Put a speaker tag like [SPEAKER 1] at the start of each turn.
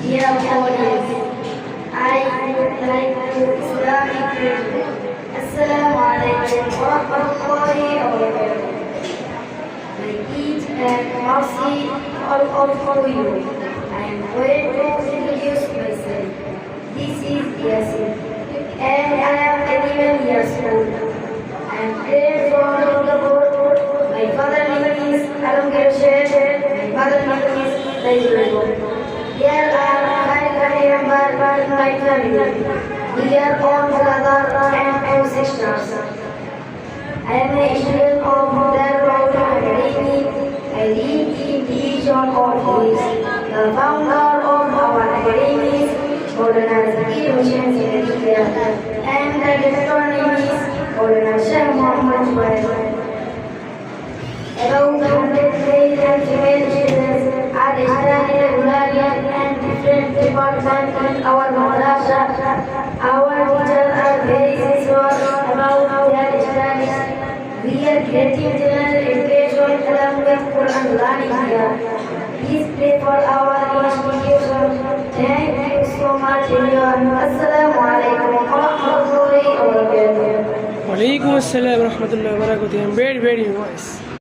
[SPEAKER 1] Dear audience, I would like to Islamic greeting. Assalamu alaikum wa rahmatullahi wa barakatuh. May peace and mercy all of you. I am going to introduce myself. This is Yasin, and I am 11 years old. I am from the board. My father name is Alamgir Sheikh. My mother name is Laila. There are 5 family members in my family. We are all brother and 2 sisters. I am a student of Darul Academy. I live in division of Hills. The founder of our academy is Maulana Zakir Hussain Zakaria, and the director name is Maulana Sheikh Muhammad Zubair. About 100 male and female children are studied regularly and different departments in our madrasa. Our teachers are very sincere about their studies. We are getting general education along with Quran learning here. Please pray for our institution. Thank you so much, everyone. Assalamu alaikum wa rahmatullahi wa barakatuh.
[SPEAKER 2] Walaikum assalam wa rahmatullahi wa barakatuh. Very, very nice.